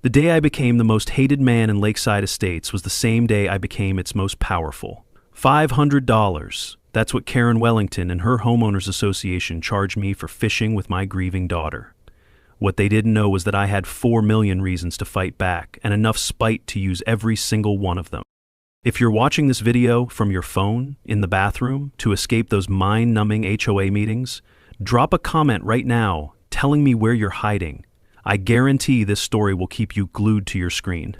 The day I became the most hated man in Lakeside Estates was the same day I became its most powerful. $500. That's what Karen Wellington and her homeowners association charged me for fishing with my grieving daughter. What they didn't know was that I had 4 million reasons to fight back and enough spite to use every single one of them. If you're watching this video from your phone, in the bathroom, to escape those mind-numbing HOA meetings, drop a comment right now telling me where you're hiding. I guarantee this story will keep you glued to your screen.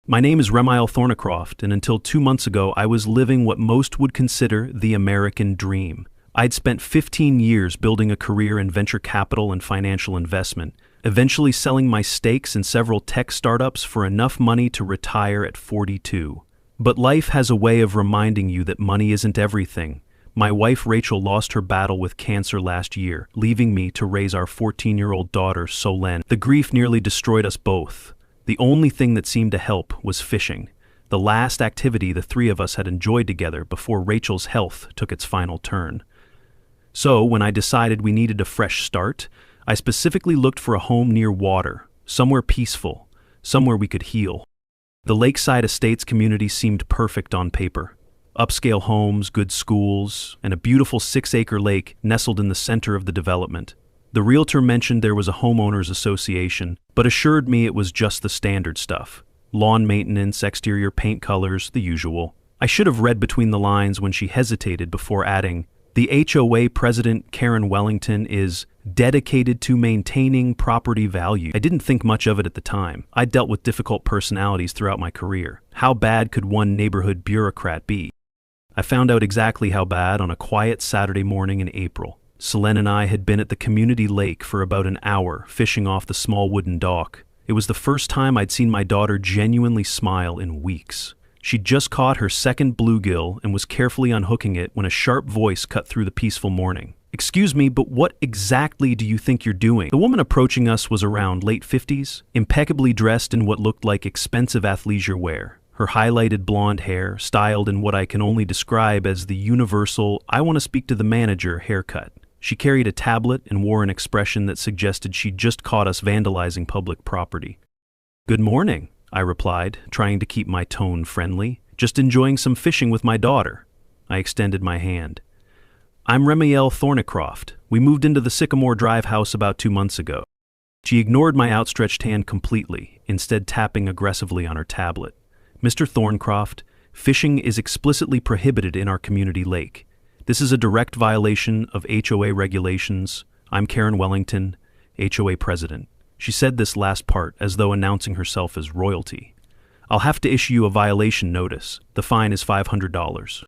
My name is Remiel Thornycroft, and until 2 months ago, I was living what most would consider the American dream. I'd spent 15 years building a career in venture capital and financial investment, eventually selling my stakes in several tech startups for enough money to retire at 42. But life has a way of reminding you that money isn't everything. My wife Rachel lost her battle with cancer last year, leaving me to raise our 14-year-old daughter Solène. The grief nearly destroyed us both. The only thing that seemed to help was fishing, the last activity the three of us had enjoyed together before Rachel's health took its final turn. So, when I decided we needed a fresh start, I specifically looked for a home near water, somewhere peaceful, somewhere we could heal. The Lakeside Estates community seemed perfect on paper. Upscale homes, good schools, and a beautiful 6-acre lake nestled in the center of the development. The realtor mentioned there was a homeowners association, but assured me it was just the standard stuff. Lawn maintenance, exterior paint colors, the usual. I should have read between the lines when she hesitated before adding, "The HOA president, Karen Wellington, is dedicated to maintaining property value." I didn't think much of it at the time. I'd dealt with difficult personalities throughout my career. How bad could one neighborhood bureaucrat be? I found out exactly how bad on a quiet Saturday morning in April. Solène and I had been at the community lake for about an hour, fishing off the small wooden dock. It was the first time I'd seen my daughter genuinely smile in weeks. She'd just caught her second bluegill and was carefully unhooking it when a sharp voice cut through the peaceful morning. "Excuse me, but what exactly do you think you're doing?" The woman approaching us was around late 50s, impeccably dressed in what looked like expensive athleisure wear. Her highlighted blonde hair, styled in what I can only describe as the universal "I want to speak to the manager" haircut. She carried a tablet and wore an expression that suggested she'd just caught us vandalizing public property. "Good morning," I replied, trying to keep my tone friendly. "Just enjoying some fishing with my daughter." I extended my hand. "I'm Remiel Thornycroft. We moved into the Sycamore Drive house about 2 months ago." She ignored my outstretched hand completely, instead tapping aggressively on her tablet. "Mr. Thornycroft, fishing is explicitly prohibited in our community lake. This is a direct violation of HOA regulations. I'm Karen Wellington, HOA president." She said this last part as though announcing herself as royalty. "I'll have to issue you a violation notice. The fine is $500.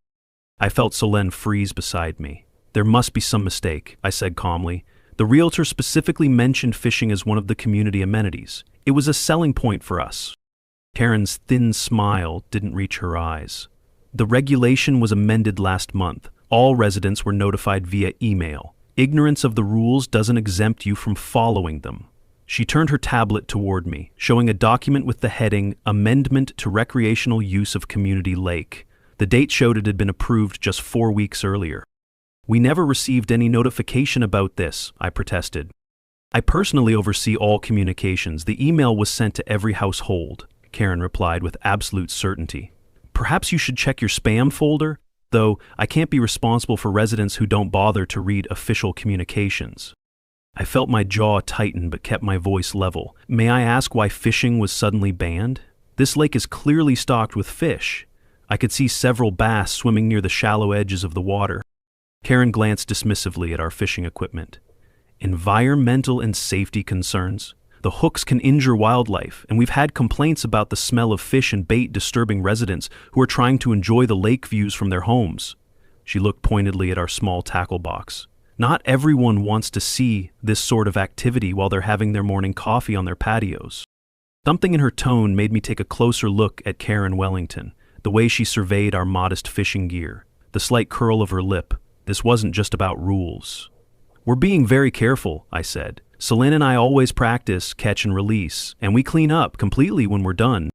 I felt Solène freeze beside me. "There must be some mistake," I said calmly. "The realtor specifically mentioned fishing as one of the community amenities. It was a selling point for us." Karen's thin smile didn't reach her eyes. "The regulation was amended last month. All residents were notified via email. Ignorance of the rules doesn't exempt you from following them." She turned her tablet toward me, showing a document with the heading "Amendment to Recreational Use of Community Lake." The date showed it had been approved just 4 weeks earlier. "We never received any notification about this," I protested. "I personally oversee all communications. The email was sent to every household," Karen replied with absolute certainty. "Perhaps you should check your spam folder? Though I can't be responsible for residents who don't bother to read official communications." I felt my jaw tighten but kept my voice level. "May I ask why fishing was suddenly banned? This lake is clearly stocked with fish. I could see several bass swimming near the shallow edges of the water." Karen glanced dismissively at our fishing equipment. "Environmental and safety concerns. The hooks can injure wildlife, and we've had complaints about the smell of fish and bait disturbing residents who are trying to enjoy the lake views from their homes." She looked pointedly at our small tackle box. "Not everyone wants to see this sort of activity while they're having their morning coffee on their patios." Something in her tone made me take a closer look at Karen Wellington, the way she surveyed our modest fishing gear, the slight curl of her lip. This wasn't just about rules. "We're being very careful," I said. "Solène and I always practice catch and release, and we clean up completely when we're done."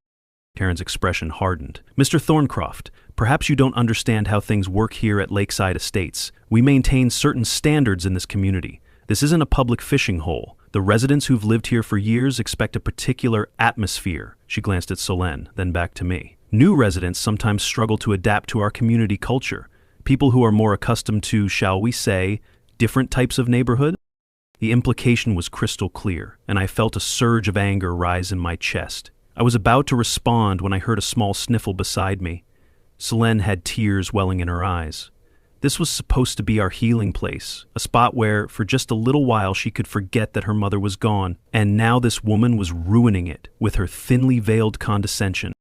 Karen's expression hardened. "Mr. Thornycroft, perhaps you don't understand how things work here at Lakeside Estates. We maintain certain standards in this community. This isn't a public fishing hole. The residents who've lived here for years expect a particular atmosphere. She glanced at Solène, then back to me. New residents sometimes struggle to adapt to our community culture. People who are more accustomed to, shall we say, different types of neighborhood? The implication was crystal clear, and I felt a surge of anger rise in my chest. I was about to respond when I heard a small sniffle beside me. Solène had tears welling in her eyes. This was supposed to be our healing place, a spot where, for just a little while, she could forget that her mother was gone, and now this woman was ruining it with her thinly veiled condescension.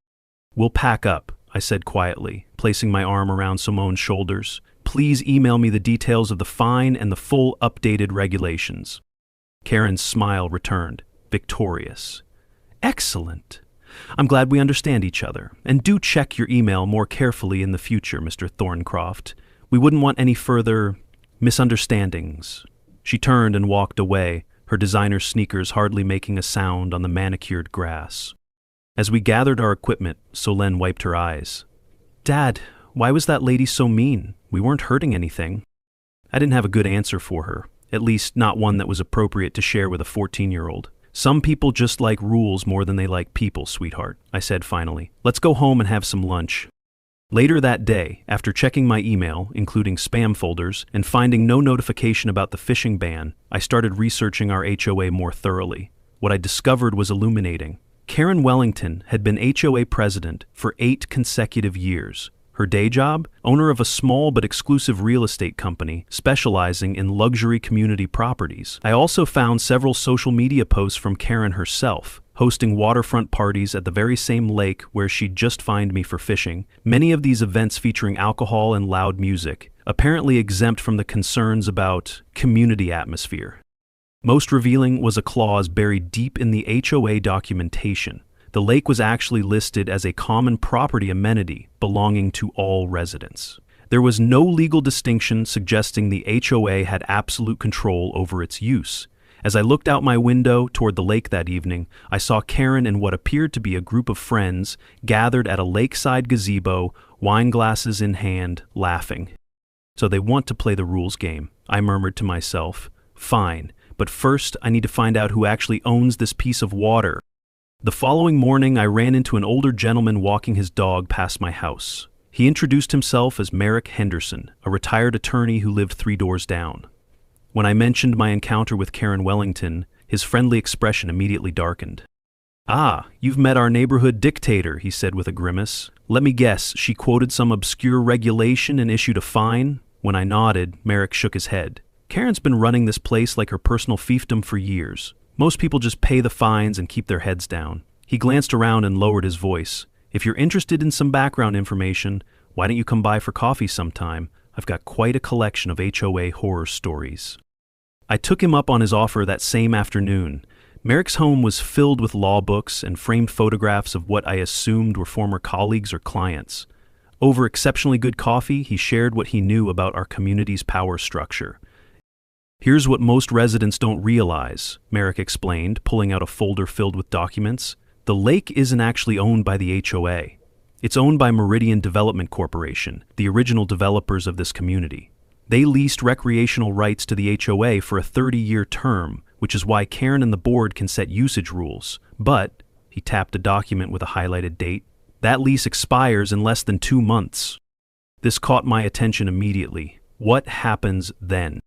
"We'll pack up," I said quietly, placing my arm around Simone's shoulders. "Please email me the details of the fine and the full updated regulations." Karen's smile returned, victorious. "Excellent. I'm glad we understand each other, and do check your email more carefully in the future, Mr. Thorncroft. We wouldn't want any further misunderstandings." She turned and walked away, her designer sneakers hardly making a sound on the manicured grass. As we gathered our equipment, Solène wiped her eyes. "Dad, why was that lady so mean? We weren't hurting anything." I didn't have a good answer for her, at least not one that was appropriate to share with a 14-year-old. "Some people just like rules more than they like people, sweetheart," I said finally. "Let's go home and have some lunch." Later that day, after checking my email, including spam folders, and finding no notification about the fishing ban, I started researching our HOA more thoroughly. What I discovered was illuminating. Karen Wellington had been HOA president for 8 consecutive years. Her day job? Owner of a small but exclusive real estate company specializing in luxury community properties. I also found several social media posts from Karen herself, hosting waterfront parties at the very same lake where she'd just fined me for fishing, many of these events featuring alcohol and loud music, apparently exempt from the concerns about community atmosphere. Most revealing was a clause buried deep in the HOA documentation. The lake was actually listed as a common property amenity belonging to all residents. There was no legal distinction suggesting the HOA had absolute control over its use. As I looked out my window toward the lake that evening, I saw Karen and what appeared to be a group of friends gathered at a lakeside gazebo, wine glasses in hand, laughing. "So they want to play the rules game," I murmured to myself. "Fine, but first I need to find out who actually owns this piece of water." The following morning, I ran into an older gentleman walking his dog past my house. He introduced himself as Merrick Henderson, a retired attorney who lived 3 doors down. When I mentioned my encounter with Karen Wellington, his friendly expression immediately darkened. "Ah, you've met our neighborhood dictator," he said with a grimace. "Let me guess, she quoted some obscure regulation and issued a fine?" When I nodded, Merrick shook his head. "Karen's been running this place like her personal fiefdom for years. Most people just pay the fines and keep their heads down." He glanced around and lowered his voice. "If you're interested in some background information, why don't you come by for coffee sometime? I've got quite a collection of HOA horror stories." I took him up on his offer that same afternoon. Merrick's home was filled with law books and framed photographs of what I assumed were former colleagues or clients. Over exceptionally good coffee, he shared what he knew about our community's power structure. "Here's what most residents don't realize," Merrick explained, pulling out a folder filled with documents. "The lake isn't actually owned by the HOA. It's owned by Meridian Development Corporation, the original developers of this community. They leased recreational rights to the HOA for a 30-year term, which is why Karen and the board can set usage rules. But," he tapped a document with a highlighted date, "that lease expires in less than 2 months." This caught my attention immediately. What happens then?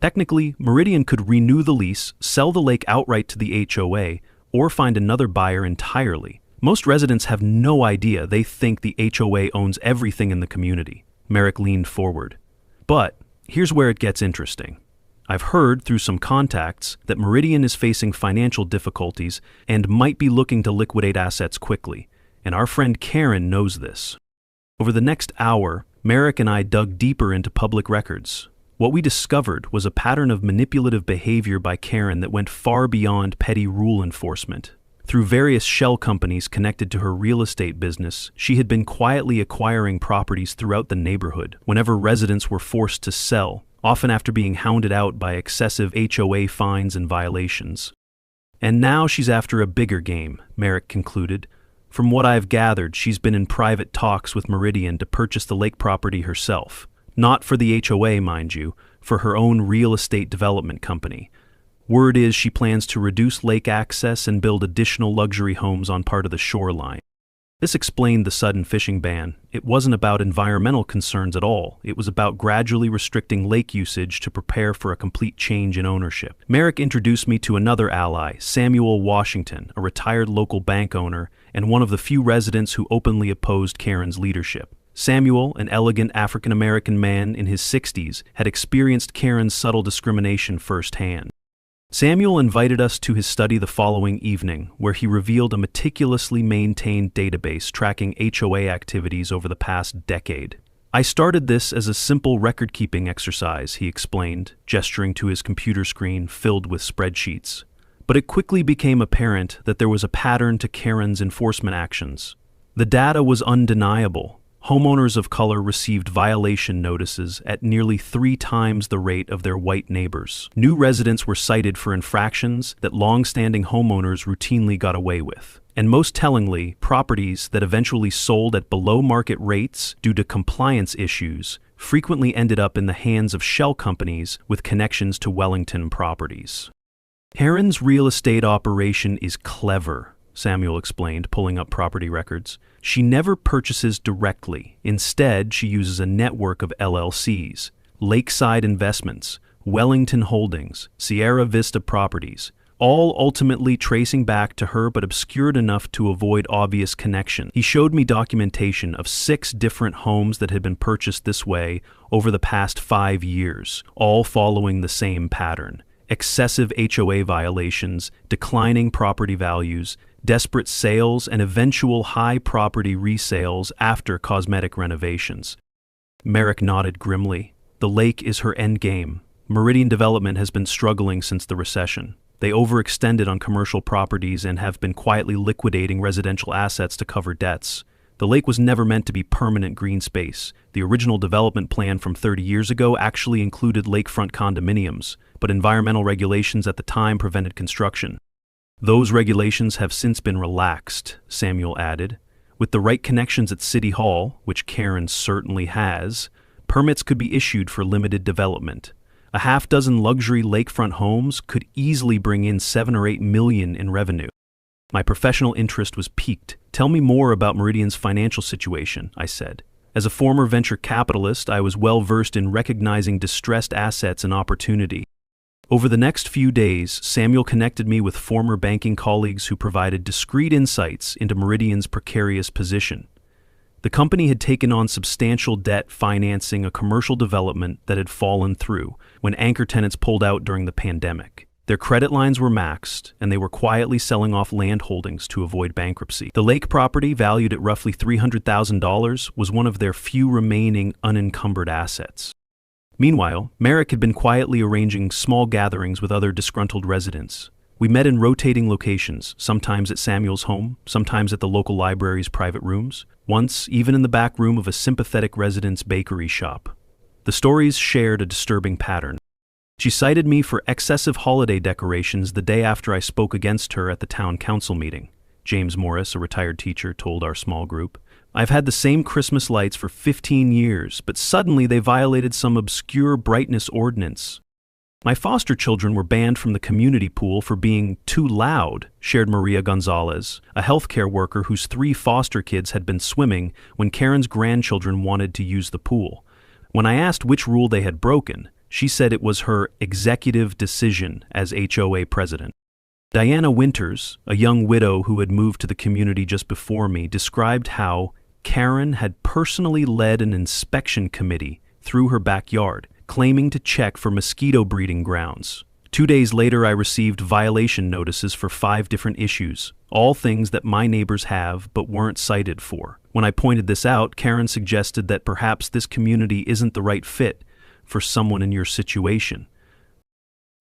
Technically, Meridian could renew the lease, sell the lake outright to the HOA, or find another buyer entirely. Most residents have no idea. They think the HOA owns everything in the community. Merrick leaned forward. "But here's where it gets interesting. I've heard through some contacts that Meridian is facing financial difficulties and might be looking to liquidate assets quickly, and our friend Karen knows this." Over the next hour, Merrick and I dug deeper into public records. What we discovered was a pattern of manipulative behavior by Karen that went far beyond petty rule enforcement. Through various shell companies connected to her real estate business, she had been quietly acquiring properties throughout the neighborhood whenever residents were forced to sell, often after being hounded out by excessive HOA fines and violations. "And now she's after a bigger game," Merrick concluded. "From what I've gathered, she's been in private talks with Meridian to purchase the lake property herself. Not for the HOA, mind you, for her own real estate development company. Word is she plans to reduce lake access and build additional luxury homes on part of the shoreline. This explained the sudden fishing ban. It wasn't about environmental concerns at all. It was about gradually restricting lake usage to prepare for a complete change in ownership. Merrick introduced me to another ally, Samuel Washington, a retired local bank owner and one of the few residents who openly opposed Karen's leadership. Samuel, an elegant African-American man in his 60s, had experienced Karen's subtle discrimination firsthand. Samuel invited us to his study the following evening, where he revealed a meticulously maintained database tracking HOA activities over the past decade. I started this as a simple record-keeping exercise, he explained, gesturing to his computer screen filled with spreadsheets. But it quickly became apparent that there was a pattern to Karen's enforcement actions. The data was undeniable. Homeowners of color received violation notices at nearly 3 times the rate of their white neighbors. New residents were cited for infractions that long-standing homeowners routinely got away with. And most tellingly, properties that eventually sold at below-market rates due to compliance issues frequently ended up in the hands of shell companies with connections to Wellington properties. Karen's real estate operation is clever, Samuel explained, pulling up property records. She never purchases directly. Instead, she uses a network of LLCs, Lakeside Investments, Wellington Holdings, Sierra Vista Properties, all ultimately tracing back to her but obscured enough to avoid obvious connection. He showed me documentation of 6 different homes that had been purchased this way over the past 5 years, all following the same pattern. Excessive HOA violations, declining property values, desperate sales, and eventual high property resales after cosmetic renovations. Merrick nodded grimly. The lake is her endgame. Meridian Development has been struggling since the recession. They overextended on commercial properties and have been quietly liquidating residential assets to cover debts. The lake was never meant to be permanent green space. The original development plan from 30 years ago actually included lakefront condominiums, but environmental regulations at the time prevented construction. Those regulations have since been relaxed, Samuel added. With the right connections at City Hall, which Karen certainly has, permits could be issued for limited development. A half-dozen luxury lakefront homes could easily bring in $7 or $8 million in revenue. My professional interest was piqued. Tell me more about Meridian's financial situation, I said. As a former venture capitalist, I was well versed in recognizing distressed assets and opportunity. Over the next few days, Samuel connected me with former banking colleagues who provided discreet insights into Meridian's precarious position. The company had taken on substantial debt financing a commercial development that had fallen through when anchor tenants pulled out during the pandemic. Their credit lines were maxed, and they were quietly selling off land holdings to avoid bankruptcy. The lake property, valued at roughly $300,000, was one of their few remaining unencumbered assets. Meanwhile, Merrick had been quietly arranging small gatherings with other disgruntled residents. We met in rotating locations, sometimes at Samuel's home, sometimes at the local library's private rooms, once even in the back room of a sympathetic resident's bakery shop. The stories shared a disturbing pattern. She cited me for excessive holiday decorations the day after I spoke against her at the town council meeting. James Morris, a retired teacher, told our small group. I've had the same Christmas lights for 15 years, but suddenly they violated some obscure brightness ordinance. My foster children were banned from the community pool for being too loud, shared Maria Gonzalez, a healthcare worker whose 3 foster kids had been swimming when Karen's grandchildren wanted to use the pool. When I asked which rule they had broken, she said it was her executive decision as HOA president. Diana Winters, a young widow who had moved to the community just before me, described how Karen had personally led an inspection committee through her backyard, claiming to check for mosquito breeding grounds. 2 days later, I received violation notices for 5 different issues, all things that my neighbors have but weren't cited for. When I pointed this out, Karen suggested that perhaps this community isn't the right fit for someone in your situation.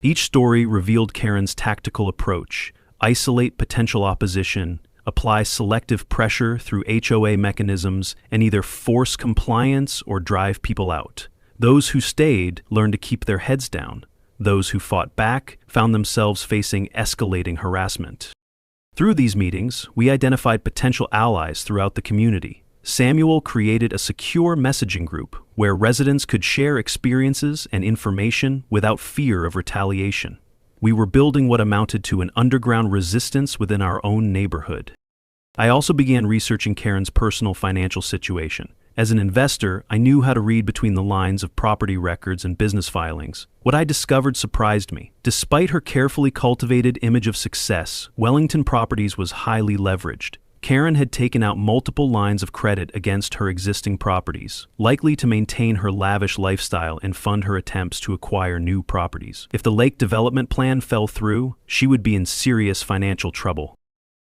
Each story revealed Karen's tactical approach: isolate potential opposition, apply selective pressure through HOA mechanisms, and either force compliance or drive people out. Those who stayed learned to keep their heads down. Those who fought back found themselves facing escalating harassment. Through these meetings, we identified potential allies throughout the community. Samuel created a secure messaging group where residents could share experiences and information without fear of retaliation. We were building what amounted to an underground resistance within our own neighborhood. I also began researching Karen's personal financial situation. As an investor, I knew how to read between the lines of property records and business filings. What I discovered surprised me. Despite her carefully cultivated image of success, Wellington Properties was highly leveraged. Karen had taken out multiple lines of credit against her existing properties, likely to maintain her lavish lifestyle and fund her attempts to acquire new properties. If the lake development plan fell through, she would be in serious financial trouble.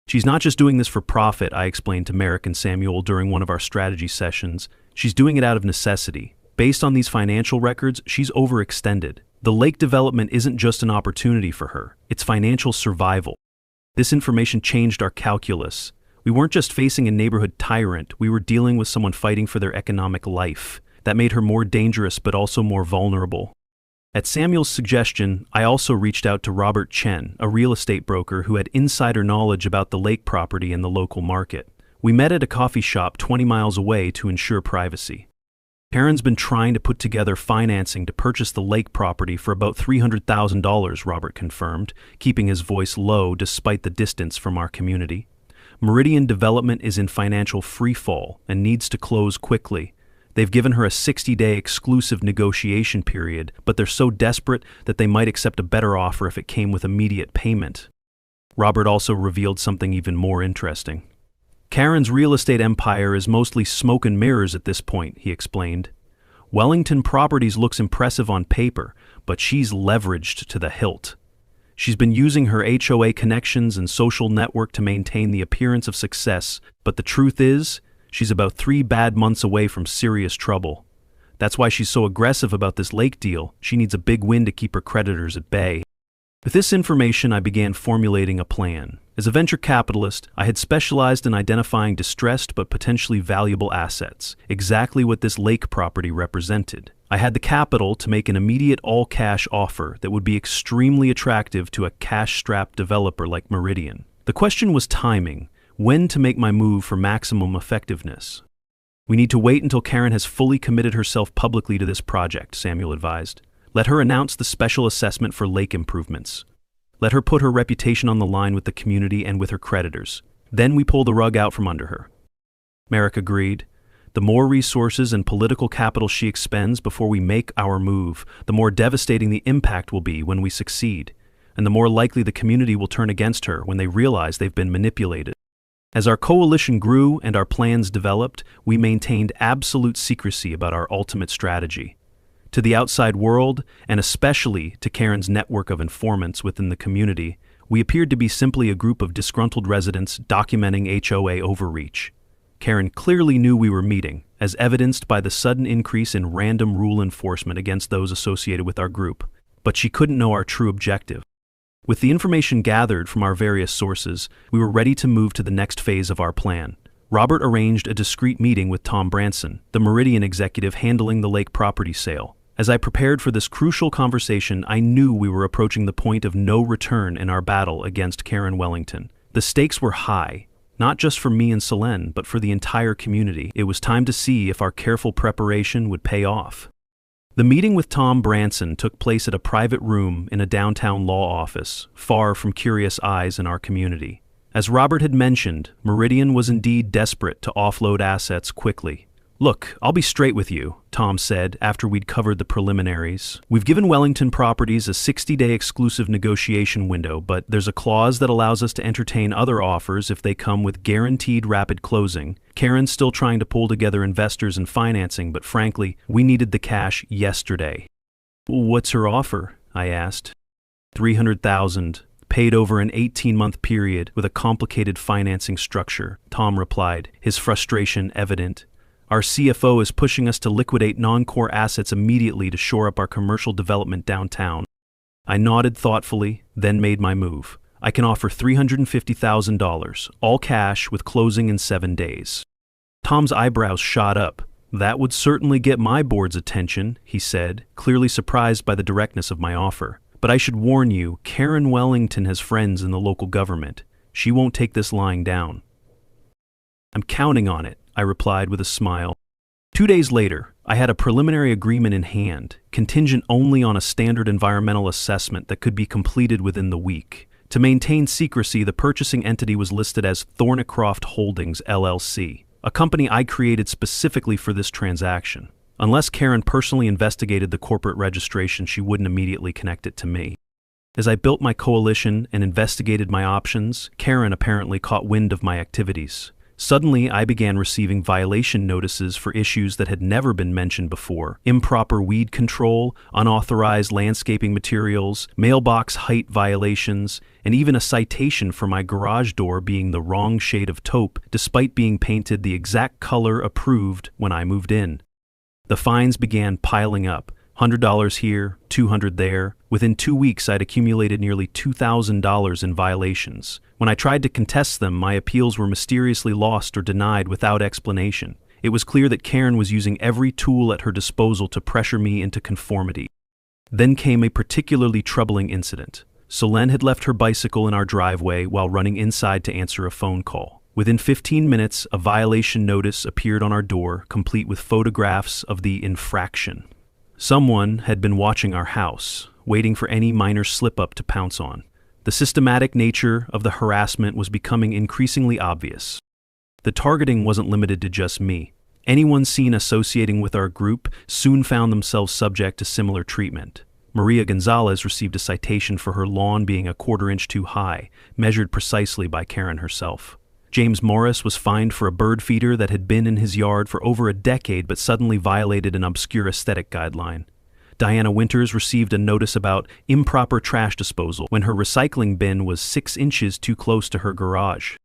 She's not just doing this for profit, I explained to Merrick and Samuel during one of our strategy sessions. She's doing it out of necessity. Based on these financial records, she's overextended. The lake development isn't just an opportunity for her, it's financial survival. This information changed our calculus. We weren't just facing a neighborhood tyrant, we were dealing with someone fighting for their economic life. That made her more dangerous but also more vulnerable. At Samuel's suggestion, I also reached out to Robert Chen, a real estate broker who had insider knowledge about the lake property and the local market. We met at a coffee shop 20 miles away to ensure privacy. Karen's been trying to put together financing to purchase the lake property for about $300,000, Robert confirmed, keeping his voice low despite the distance from our community. Meridian Development is in financial freefall and needs to close quickly. They've given her a 60-day exclusive negotiation period, but they're so desperate that they might accept a better offer if it came with immediate payment. Robert also revealed something even more interesting. Karen's real estate empire is mostly smoke and mirrors at this point, he explained. Wellington Properties looks impressive on paper, but she's leveraged to the hilt. She's been using her HOA connections and social network to maintain the appearance of success, but the truth is, she's about 3 bad months away from serious trouble. That's why she's so aggressive about this lake deal. She needs a big win to keep her creditors at bay. With this information, I began formulating a plan. As a venture capitalist, I had specialized in identifying distressed but potentially valuable assets, exactly what this lake property represented. I had the capital to make an immediate all-cash offer that would be extremely attractive to a cash-strapped developer like Meridian. The question was timing. When to make my move for maximum effectiveness. We need to wait until Karen has fully committed herself publicly to this project, Samuel advised. Let her announce the special assessment for lake improvements. Let her put her reputation on the line with the community and with her creditors. Then we pull the rug out from under her. Merrick agreed. The more resources and political capital she expends before we make our move, the more devastating the impact will be when we succeed, and the more likely the community will turn against her when they realize they've been manipulated. As our coalition grew and our plans developed, we maintained absolute secrecy about our ultimate strategy. To the outside world, and especially to Karen's network of informants within the community, we appeared to be simply a group of disgruntled residents documenting HOA overreach. Karen clearly knew we were meeting, as evidenced by the sudden increase in random rule enforcement against those associated with our group, but she couldn't know our true objective. With the information gathered from our various sources, we were ready to move to the next phase of our plan. Robert arranged a discreet meeting with Tom Branson, the Meridian executive handling the lake property sale. As I prepared for this crucial conversation, I knew we were approaching the point of no return in our battle against Karen Wellington. The stakes were high, not just for me and Selene, but for the entire community. It was time to see if our careful preparation would pay off. The meeting with Tom Branson took place at a private room in a downtown law office, far from curious eyes in our community. As Robert had mentioned, Meridian was indeed desperate to offload assets quickly. "Look, I'll be straight with you," Tom said after we'd covered the preliminaries. "We've given Wellington Properties a 60-day exclusive negotiation window, but there's a clause that allows us to entertain other offers if they come with guaranteed rapid closing. Karen's still trying to pull together investors and financing, but frankly, we needed the cash yesterday." "What's her offer?" I asked. $300,000, paid over an 18-month period with a complicated financing structure, Tom replied, his frustration evident. "Our CFO is pushing us to liquidate non-core assets immediately to shore up our commercial development downtown." I nodded thoughtfully, then made my move. "I can offer $350,000, all cash with closing in 7 days. Tom's eyebrows shot up. "That would certainly get my board's attention," he said, clearly surprised by the directness of my offer. "But I should warn you, Karen Wellington has friends in the local government. She won't take this lying down." "I'm counting on it," I replied with a smile. 2 days later, I had a preliminary agreement in hand, contingent only on a standard environmental assessment that could be completed within the week. To maintain secrecy, the purchasing entity was listed as Thornycroft Holdings, LLC, a company I created specifically for this transaction. Unless Karen personally investigated the corporate registration, she wouldn't immediately connect it to me. As I built my coalition and investigated my options, Karen apparently caught wind of my activities. Suddenly, I began receiving violation notices for issues that had never been mentioned before: improper weed control, unauthorized landscaping materials, mailbox height violations, and even a citation for my garage door being the wrong shade of taupe, despite being painted the exact color approved when I moved in. The fines began piling up. $100 here, $200 there. Within 2 weeks, I'd accumulated nearly $2,000 in violations. When I tried to contest them, my appeals were mysteriously lost or denied without explanation. It was clear that Karen was using every tool at her disposal to pressure me into conformity. Then came a particularly troubling incident. Solène had left her bicycle in our driveway while running inside to answer a phone call. Within 15 minutes, a violation notice appeared on our door, complete with photographs of the infraction. Someone had been watching our house, waiting for any minor slip-up to pounce on. The systematic nature of the harassment was becoming increasingly obvious. The targeting wasn't limited to just me. Anyone seen associating with our group soon found themselves subject to similar treatment. Maria Gonzalez received a citation for her lawn being a quarter-inch too high, measured precisely by Karen herself. James Morris was fined for a bird feeder that had been in his yard for over a decade but suddenly violated an obscure aesthetic guideline. Diana Winters received a notice about improper trash disposal when her recycling bin was 6 inches too close to her garage.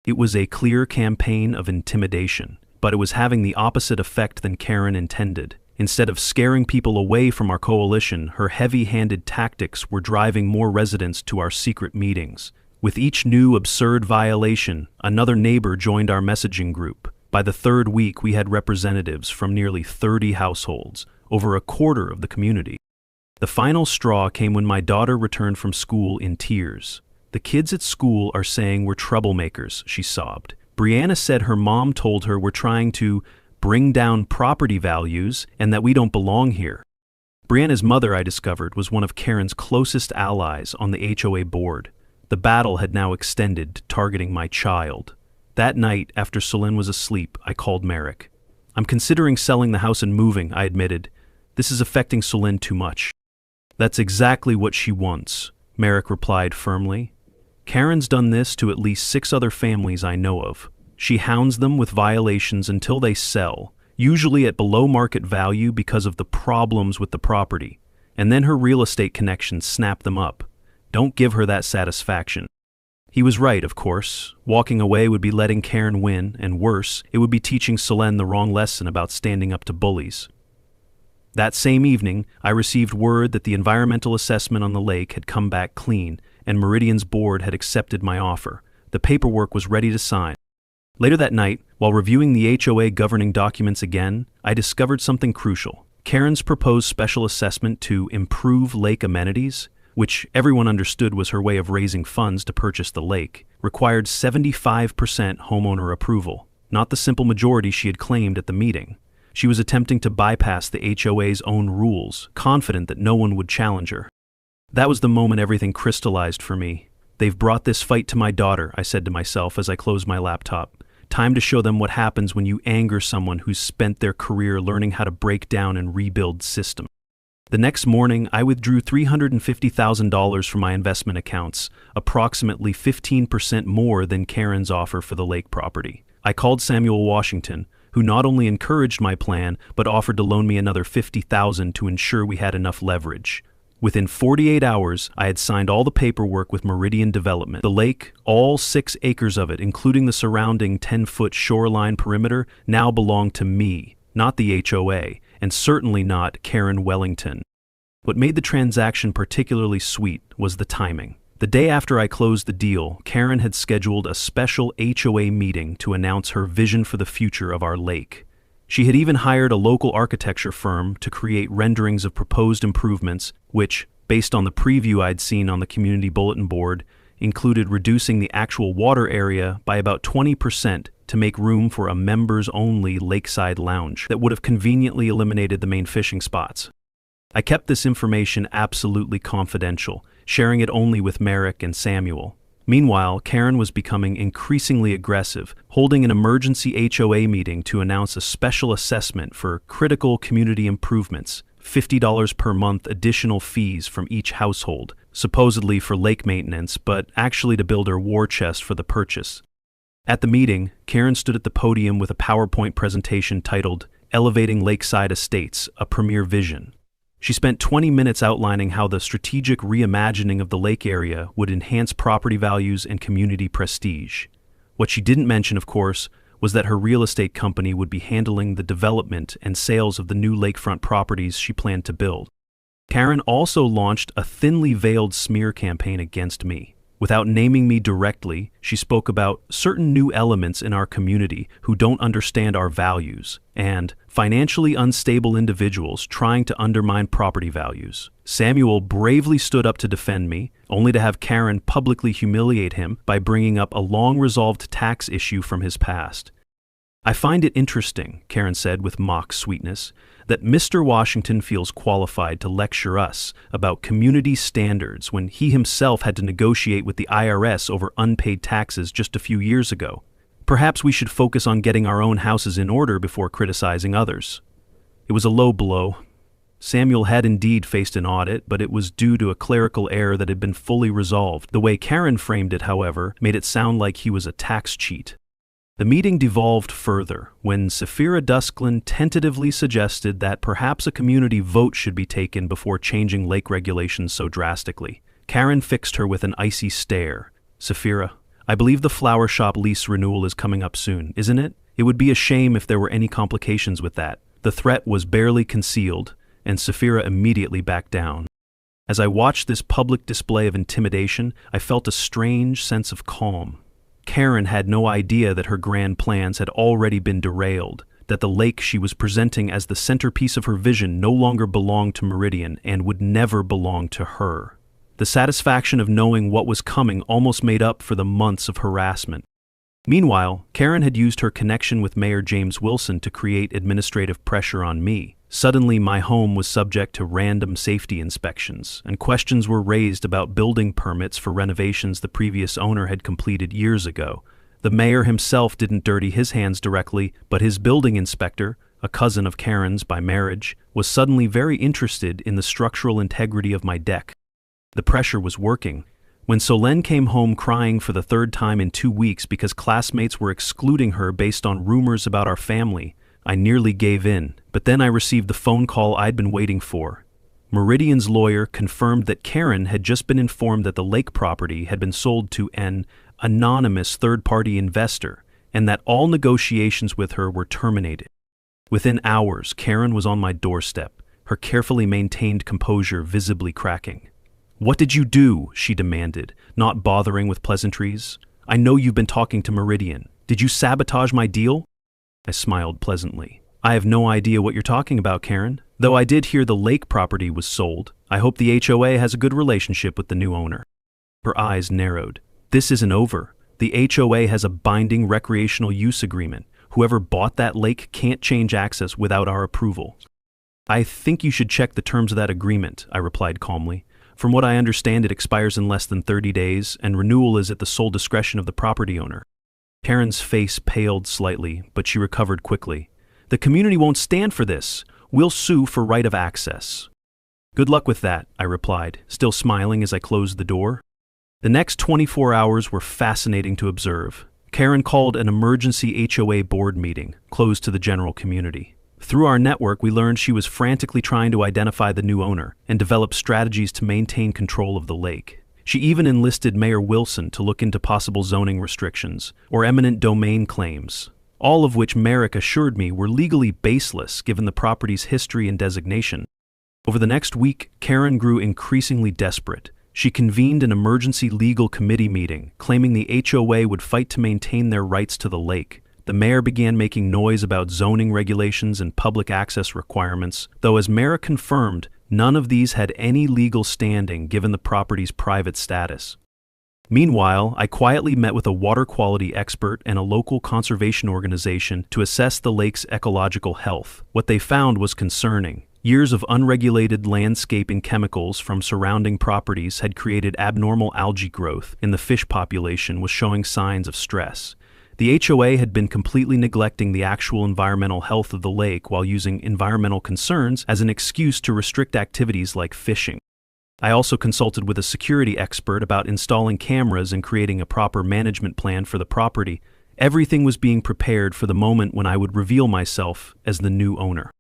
It was a clear campaign of intimidation, but it was having the opposite effect than Karen intended. Instead of scaring people away from our coalition, her heavy-handed tactics were driving more residents to our secret meetings. With each new absurd violation, another neighbor joined our messaging group. By the 3rd week, we had representatives from nearly 30 households, over a quarter of the community. The final straw came when my daughter returned from school in tears. "The kids at school are saying we're troublemakers," she sobbed. "Brianna said her mom told her we're trying to bring down property values and that we don't belong here." Brianna's mother, I discovered, was one of Karen's closest allies on the HOA board. The battle had now extended to targeting my child. That night, after Solène was asleep, I called Merrick. "I'm considering selling the house and moving," I admitted. "This is affecting Solène too much." "That's exactly what she wants," Merrick replied firmly. "Karen's done this to at least 6 other families I know of. She hounds them with violations until they sell, usually at below market value because of the problems with the property, and then her real estate connections snap them up. Don't give her that satisfaction." He was right, of course. Walking away would be letting Karen win, and worse, it would be teaching Solène the wrong lesson about standing up to bullies. That same evening, I received word that the environmental assessment on the lake had come back clean, and Meridian's board had accepted my offer. The paperwork was ready to sign. Later that night, while reviewing the HOA governing documents again, I discovered something crucial. Karen's proposed special assessment to improve lake amenities, which everyone understood was her way of raising funds to purchase the lake, required 75% homeowner approval, not the simple majority she had claimed at the meeting. She was attempting to bypass the HOA's own rules, confident that no one would challenge her. That was the moment everything crystallized for me. "They've brought this fight to my daughter," I said to myself as I closed my laptop. "Time to show them what happens when you anger someone who's spent their career learning how to break down and rebuild systems." The next morning, I withdrew $350,000 from my investment accounts, approximately 15% more than Karen's offer for the lake property. I called Samuel Washington, who not only encouraged my plan, but offered to loan me another $50,000 to ensure we had enough leverage. Within 48 hours, I had signed all the paperwork with Meridian Development. The lake, all 6 acres of it, including the surrounding 10-foot shoreline perimeter, now belonged to me, not the HOA, and certainly not Karen Wellington. What made the transaction particularly sweet was the timing. The day after I closed the deal, Karen had scheduled a special HOA meeting to announce her vision for the future of our lake. She had even hired a local architecture firm to create renderings of proposed improvements, which, based on the preview I'd seen on the community bulletin board, included reducing the actual water area by about 20% to make room for a members-only lakeside lounge that would have conveniently eliminated the main fishing spots. I kept this information absolutely confidential, sharing it only with Merrick and Samuel. Meanwhile, Karen was becoming increasingly aggressive, holding an emergency HOA meeting to announce a special assessment for critical community improvements, $50 per month additional fees from each household, supposedly for lake maintenance, but actually to build her war chest for the purchase. At the meeting, Karen stood at the podium with a PowerPoint presentation titled Elevating Lakeside Estates, a Premier Vision. She spent 20 minutes outlining how the strategic reimagining of the lake area would enhance property values and community prestige. What she didn't mention, of course, was that her real estate company would be handling the development and sales of the new lakefront properties she planned to build. Karen also launched a thinly veiled smear campaign against me. Without naming me directly, she spoke about certain new elements in our community who don't understand our values, and financially unstable individuals trying to undermine property values. Samuel bravely stood up to defend me, only to have Karen publicly humiliate him by bringing up a long-resolved tax issue from his past. "I find it interesting," Karen said with mock sweetness, "that Mr. Washington feels qualified to lecture us about community standards when he himself had to negotiate with the IRS over unpaid taxes just a few years ago. Perhaps we should focus on getting our own houses in order before criticizing others." It was a low blow. Samuel had indeed faced an audit, but it was due to a clerical error that had been fully resolved. The way Karen framed it, however, made it sound like he was a tax cheat. The meeting devolved further when Sapphira Dusklin tentatively suggested that perhaps a community vote should be taken before changing lake regulations so drastically. Karen fixed her with an icy stare. "Sapphira, I believe the flower shop lease renewal is coming up soon, isn't it? It would be a shame if there were any complications with that." The threat was barely concealed, and Sapphira immediately backed down. As I watched this public display of intimidation, I felt a strange sense of calm. Karen had no idea that her grand plans had already been derailed, that the lake she was presenting as the centerpiece of her vision no longer belonged to Meridian and would never belong to her. The satisfaction of knowing what was coming almost made up for the months of harassment. Meanwhile, Karen had used her connection with Mayor James Wilson to create administrative pressure on me. Suddenly, my home was subject to random safety inspections, and questions were raised about building permits for renovations the previous owner had completed years ago. The mayor himself didn't dirty his hands directly, but his building inspector, a cousin of Karen's by marriage, was suddenly very interested in the structural integrity of my deck. The pressure was working. When Solène came home crying for the third time in 2 weeks because classmates were excluding her based on rumors about our family, I nearly gave in, but then I received the phone call I'd been waiting for. Meridian's lawyer confirmed that Karen had just been informed that the lake property had been sold to an anonymous third-party investor, and that all negotiations with her were terminated. Within hours, Karen was on my doorstep, her carefully maintained composure visibly cracking. "What did you do?" she demanded, not bothering with pleasantries. "I know you've been talking to Meridian. Did you sabotage my deal?" I smiled pleasantly. "I have no idea what you're talking about, Karen. Though I did hear the lake property was sold. I hope the HOA has a good relationship with the new owner." Her eyes narrowed. "This isn't over. The HOA has a binding recreational use agreement. Whoever bought that lake can't change access without our approval." "I think you should check the terms of that agreement," I replied calmly. "From what I understand, it expires in less than 30 days, and renewal is at the sole discretion of the property owner." Karen's face paled slightly, but she recovered quickly. "The community won't stand for this. We'll sue for right of access." "Good luck with that," I replied, still smiling as I closed the door. The next 24 hours were fascinating to observe. Karen called an emergency HOA board meeting, closed to the general community. Through our network, we learned she was frantically trying to identify the new owner and develop strategies to maintain control of the lake. She even enlisted Mayor Wilson to look into possible zoning restrictions or eminent domain claims, all of which Merrick assured me were legally baseless given the property's history and designation. Over the next week, Karen grew increasingly desperate. She convened an emergency legal committee meeting, claiming the HOA would fight to maintain their rights to the lake. The mayor began making noise about zoning regulations and public access requirements, though as Merrick confirmed, none of these had any legal standing given the property's private status. Meanwhile, I quietly met with a water quality expert and a local conservation organization to assess the lake's ecological health. What they found was concerning. Years of unregulated landscaping chemicals from surrounding properties had created abnormal algae growth, and the fish population was showing signs of stress. The HOA had been completely neglecting the actual environmental health of the lake while using environmental concerns as an excuse to restrict activities like fishing. I also consulted with a security expert about installing cameras and creating a proper management plan for the property. Everything was being prepared for the moment when I would reveal myself as the new owner.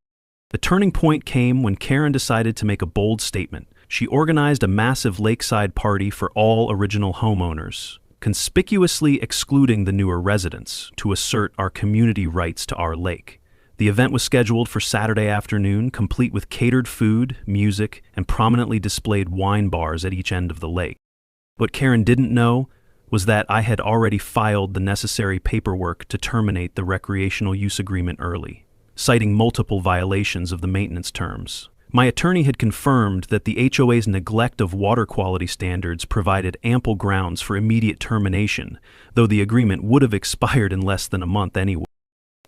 The turning point came when Karen decided to make a bold statement. She organized a massive lakeside party for all original homeowners, conspicuously excluding the newer residents, to assert our community rights to our lake. The event was scheduled for Saturday afternoon, complete with catered food, music, and prominently displayed wine bars at each end of the lake. What Karen didn't know was that I had already filed the necessary paperwork to terminate the recreational use agreement early, citing multiple violations of the maintenance terms. My attorney had confirmed that the HOA's neglect of water quality standards provided ample grounds for immediate termination, though the agreement would have expired in less than a month anyway.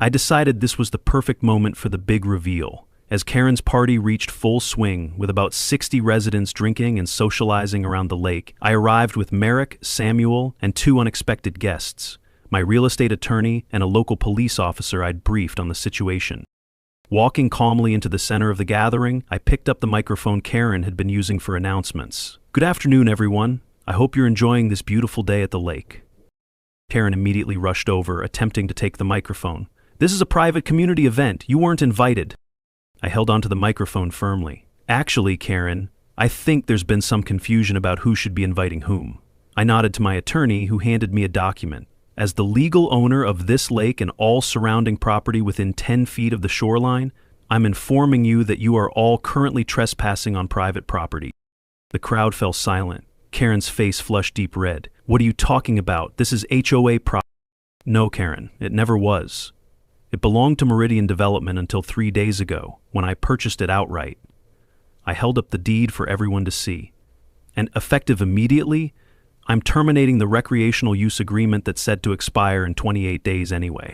I decided this was the perfect moment for the big reveal. As Karen's party reached full swing, with about 60 residents drinking and socializing around the lake, I arrived with Merrick, Samuel, and 2 unexpected guests, my real estate attorney and a local police officer I'd briefed on the situation. Walking calmly into the center of the gathering, I picked up the microphone Karen had been using for announcements. "Good afternoon, everyone. I hope you're enjoying this beautiful day at the lake." Karen immediately rushed over, attempting to take the microphone. "This is a private community event. You weren't invited." I held onto the microphone firmly. "Actually, Karen, I think there's been some confusion about who should be inviting whom." I nodded to my attorney, who handed me a document. "As the legal owner of this lake and all surrounding property within 10 feet of the shoreline, I'm informing you that you are all currently trespassing on private property." The crowd fell silent. Karen's face flushed deep red. "What are you talking about? This is HOA property." "No, Karen, it never was. It belonged to Meridian Development until 3 days ago, when I purchased it outright." I held up the deed for everyone to see. "And effective immediately, I'm terminating the recreational use agreement that's set to expire in 28 days anyway."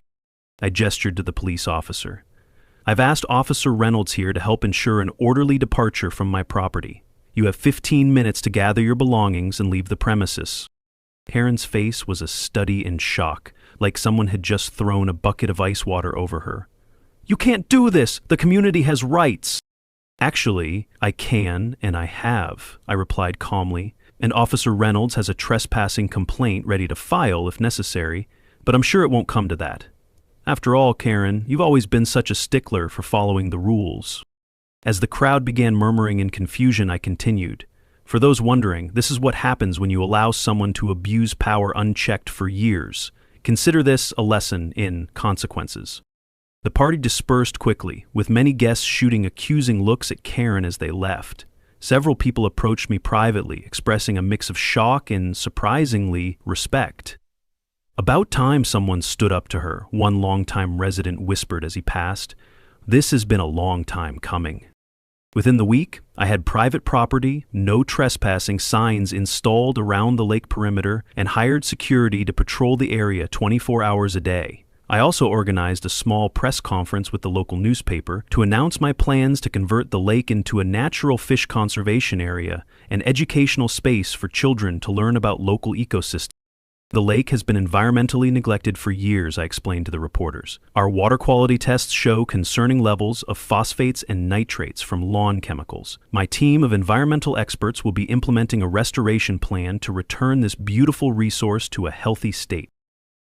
I gestured to the police officer. "I've asked Officer Reynolds here to help ensure an orderly departure from my property. You have 15 minutes to gather your belongings and leave the premises." Karen's face was a study in shock, like someone had just thrown a bucket of ice water over her. "You can't do this! The community has rights!" "Actually, I can, and I have," I replied calmly. "And Officer Reynolds has a trespassing complaint ready to file if necessary, but I'm sure it won't come to that. After all, Karen, you've always been such a stickler for following the rules." As the crowd began murmuring in confusion, I continued. "For those wondering, this is what happens when you allow someone to abuse power unchecked for years. Consider this a lesson in consequences." The party dispersed quickly, with many guests shooting accusing looks at Karen as they left. Several people approached me privately, expressing a mix of shock and, surprisingly, respect. "About time someone stood up to her," one longtime resident whispered as he passed. "This has been a long time coming." Within the week, I had private property, no trespassing signs installed around the lake perimeter and hired security to patrol the area 24 hours a day. I also organized a small press conference with the local newspaper to announce my plans to convert the lake into a natural fish conservation area and educational space for children to learn about local ecosystems. "The lake has been environmentally neglected for years," I explained to the reporters. "Our water quality tests show concerning levels of phosphates and nitrates from lawn chemicals. My team of environmental experts will be implementing a restoration plan to return this beautiful resource to a healthy state."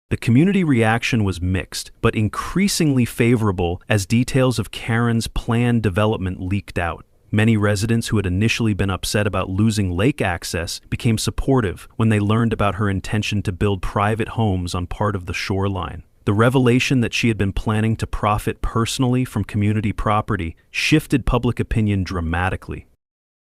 The community reaction was mixed, but increasingly favorable as details of Karen's planned development leaked out. Many residents who had initially been upset about losing lake access became supportive when they learned about her intention to build private homes on part of the shoreline. The revelation that she had been planning to profit personally from community property shifted public opinion dramatically.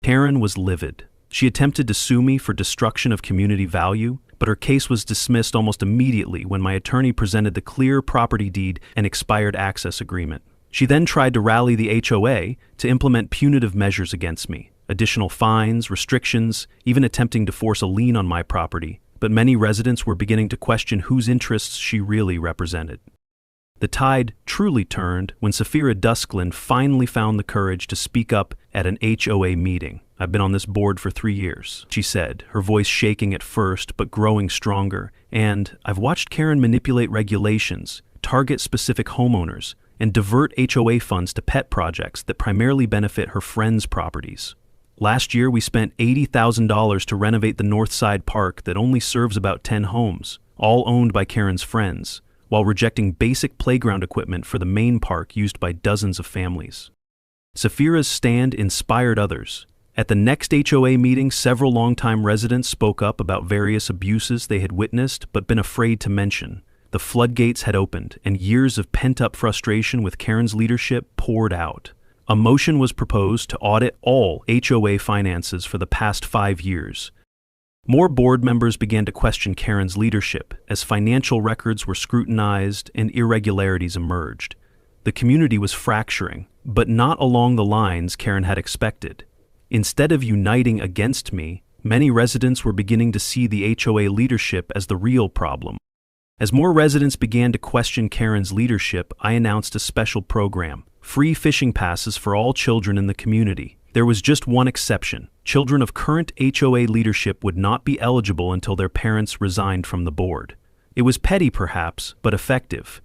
Karen was livid. She attempted to sue me for destruction of community value, but her case was dismissed almost immediately when my attorney presented the clear property deed and expired access agreement. She then tried to rally the HOA to implement punitive measures against me, additional fines, restrictions, even attempting to force a lien on my property. but many residents were beginning to question whose interests she really represented. The tide truly turned when Safira Dusklin finally found the courage to speak up at an HOA meeting. "I've been on this board for 3 years," she said, her voice shaking at first but growing stronger, "and I've watched Karen manipulate regulations, target specific homeowners, and divert HOA funds to pet projects that primarily benefit her friends' properties. Last year, we spent $80,000 to renovate the North Side Park that only serves about 10 homes, all owned by Karen's friends, while rejecting basic playground equipment for the main park used by dozens of families." Safira's stand inspired others. At the next HOA meeting, several longtime residents spoke up about various abuses they had witnessed but been afraid to mention. The floodgates had opened, and years of pent-up frustration with Karen's leadership poured out. A motion was proposed to audit all HOA finances for the past 5 years. More board members began to question Karen's leadership as financial records were scrutinized and irregularities emerged. The community was fracturing, but not along the lines Karen had expected. Instead of uniting against me, many residents were beginning to see the HOA leadership as the real problem. As more residents began to question Karen's leadership, I announced a special program: free fishing passes for all children in the community. There was just one exception: children of current HOA leadership would not be eligible until their parents resigned from the board. It was petty perhaps, but effective.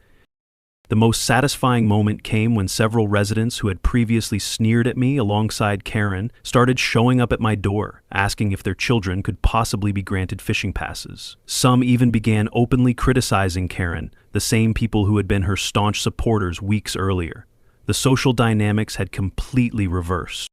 The most satisfying moment came when several residents who had previously sneered at me alongside Karen started showing up at my door, asking if their children could possibly be granted fishing passes. Some even began openly criticizing Karen, the same people who had been her staunch supporters weeks earlier. The social dynamics had completely reversed.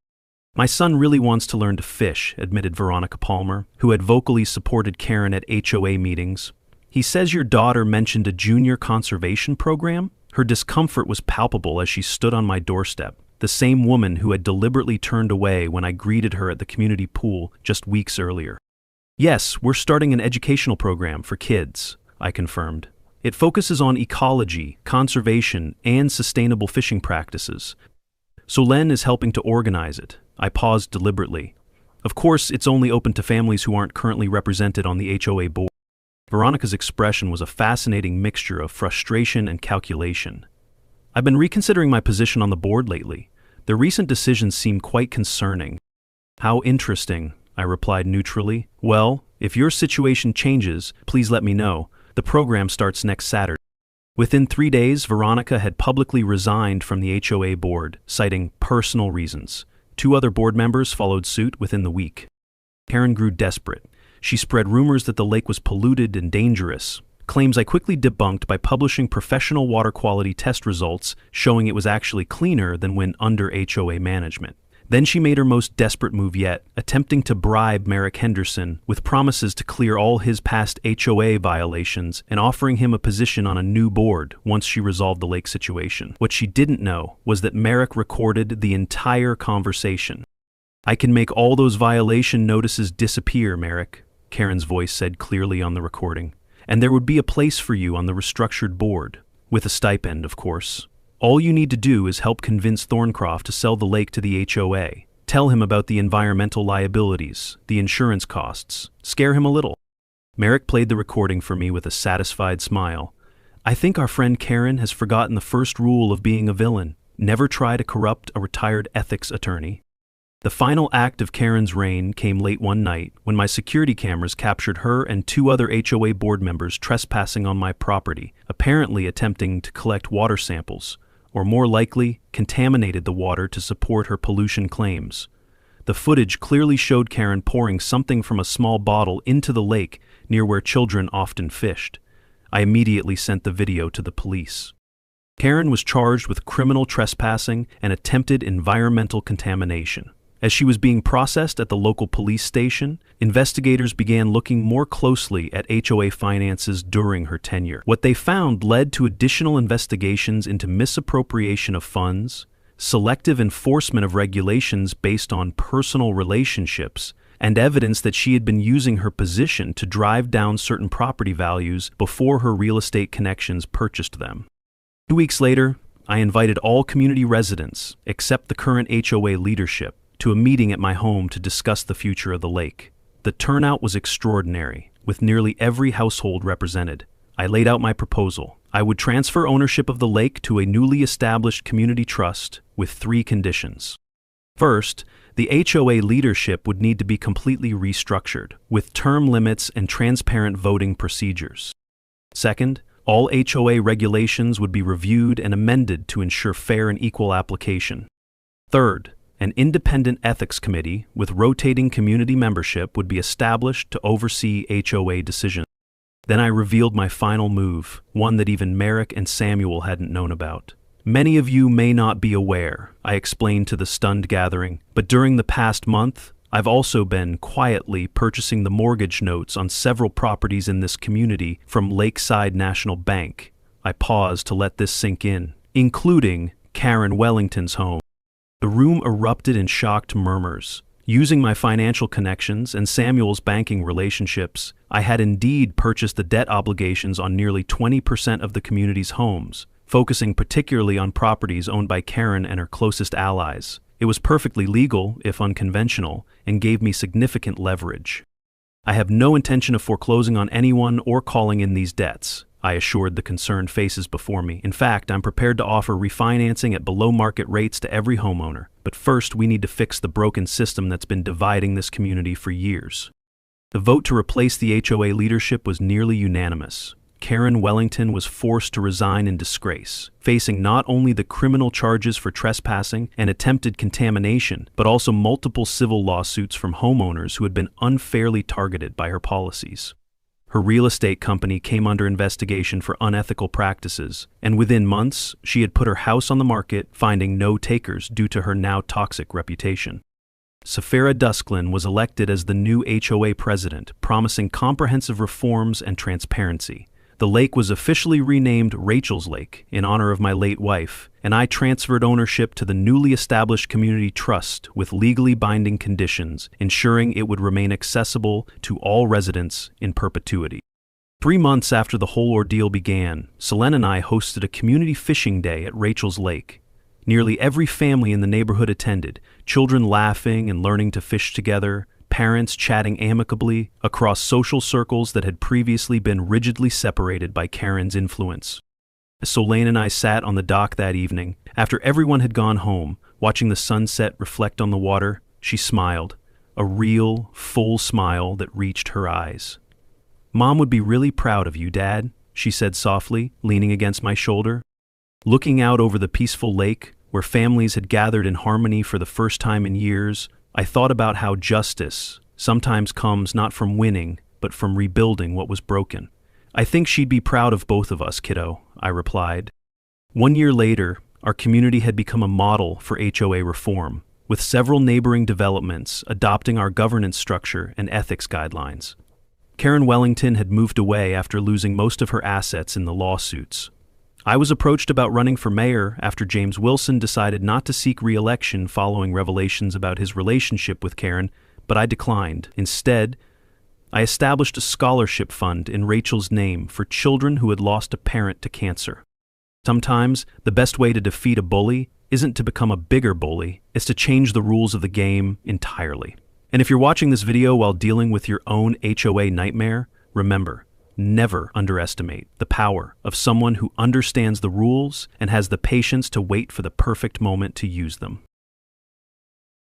"My son really wants to learn to fish," admitted Veronica Palmer, who had vocally supported Karen at HOA meetings. "He says your daughter mentioned a junior conservation program?" Her discomfort was palpable as she stood on my doorstep, the same woman who had deliberately turned away when I greeted her at the community pool just weeks earlier. "Yes, we're starting an educational program for kids," I confirmed. "It focuses on ecology, conservation, and sustainable fishing practices. Solen is helping to organize it." I paused deliberately. "Of course, it's only open to families who aren't currently represented on the HOA board." Veronica's expression was a fascinating mixture of frustration and calculation. "I've been reconsidering my position on the board lately. The recent decisions seem quite concerning." "How interesting," I replied neutrally. "Well, if your situation changes, please let me know. The program starts next Saturday." Within 3 days, Veronica had publicly resigned from the HOA board, citing personal reasons. 2 other board members followed suit within the week. Karen grew desperate. She spread rumors that the lake was polluted and dangerous, claims I quickly debunked by publishing professional water quality test results showing it was actually cleaner than when under HOA management. Then she made her most desperate move yet, attempting to bribe Merrick Henderson with promises to clear all his past HOA violations and offering him a position on a new board once she resolved the lake situation. What she didn't know was that Merrick recorded the entire conversation. "I can make all those violation notices disappear, Merrick," Karen's voice said clearly on the recording, "and there would be a place for you on the restructured board, with a stipend, of course. All you need to do is help convince Thorncroft to sell the lake to the HOA. Tell him about the environmental liabilities, the insurance costs. Scare him a little." Merrick played the recording for me with a satisfied smile. "I think our friend Karen has forgotten the first rule of being a villain: never try to corrupt a retired ethics attorney." The final act of Karen's reign came late one night when my security cameras captured her and 2 other HOA board members trespassing on my property, apparently attempting to collect water samples, or more likely, contaminated the water to support her pollution claims. The footage clearly showed Karen pouring something from a small bottle into the lake near where children often fished. I immediately sent the video to the police. Karen was charged with criminal trespassing and attempted environmental contamination. As she was being processed at the local police station, investigators began looking more closely at HOA finances during her tenure. What they found led to additional investigations into misappropriation of funds, selective enforcement of regulations based on personal relationships, and evidence that she had been using her position to drive down certain property values before her real estate connections purchased them. 2 weeks later, I invited all community residents, except the current HOA leadership, to a meeting at my home to discuss the future of the lake. The turnout was extraordinary, with nearly every household represented. I laid out my proposal. I would transfer ownership of the lake to a newly established community trust with 3 conditions. First, the HOA leadership would need to be completely restructured, with term limits and transparent voting procedures. Second, all HOA regulations would be reviewed and amended to ensure fair and equal application. Third, an independent ethics committee with rotating community membership would be established to oversee HOA decisions. Then I revealed my final move, one that even Merrick and Samuel hadn't known about. Many of you may not be aware, I explained to the stunned gathering, but during the past month, I've also been quietly purchasing the mortgage notes on several properties in this community from Lakeside National Bank. I paused to let this sink in, including Karen Wellington's home. The room erupted in shocked murmurs. Using my financial connections and Samuel's banking relationships, I had indeed purchased the debt obligations on nearly 20% of the community's homes, focusing particularly on properties owned by Karen and her closest allies. It was perfectly legal, if unconventional, and gave me significant leverage. I have no intention of foreclosing on anyone or calling in these debts, I assured the concerned faces before me. In fact, I'm prepared to offer refinancing at below-market rates to every homeowner. But first, we need to fix the broken system that's been dividing this community for years. The vote to replace the HOA leadership was nearly unanimous. Karen Wellington was forced to resign in disgrace, facing not only the criminal charges for trespassing and attempted contamination, but also multiple civil lawsuits from homeowners who had been unfairly targeted by her policies. Her real estate company came under investigation for unethical practices, and within months, she had put her house on the market, finding no takers due to her now toxic reputation. Safira Dusklin was elected as the new HOA president, promising comprehensive reforms and transparency. The lake was officially renamed Rachel's Lake in honor of my late wife, and I transferred ownership to the newly established community trust with legally binding conditions, ensuring it would remain accessible to all residents in perpetuity. 3 months after the whole ordeal began, Selene and I hosted a community fishing day at Rachel's Lake. Nearly every family in the neighborhood attended, children laughing and learning to fish together, parents chatting amicably across social circles that had previously been rigidly separated by Karen's influence. As Solane and I sat on the dock that evening, after everyone had gone home, watching the sunset reflect on the water, she smiled, a real, full smile that reached her eyes. "Mom would be really proud of you, Dad," she said softly, leaning against my shoulder. Looking out over the peaceful lake, where families had gathered in harmony for the first time in years, I thought about how justice sometimes comes not from winning, but from rebuilding what was broken. "I think she'd be proud of both of us, kiddo," I replied. 1 year later, our community had become a model for HOA reform, with several neighboring developments adopting our governance structure and ethics guidelines. Karen Wellington had moved away after losing most of her assets in the lawsuits. I was approached about running for mayor after James Wilson decided not to seek re-election following revelations about his relationship with Karen, but I declined. Instead, I established a scholarship fund in Rachel's name for children who had lost a parent to cancer. Sometimes, the best way to defeat a bully isn't to become a bigger bully, it's to change the rules of the game entirely. And if you're watching this video while dealing with your own HOA nightmare, remember, never underestimate the power of someone who understands the rules and has the patience to wait for the perfect moment to use them.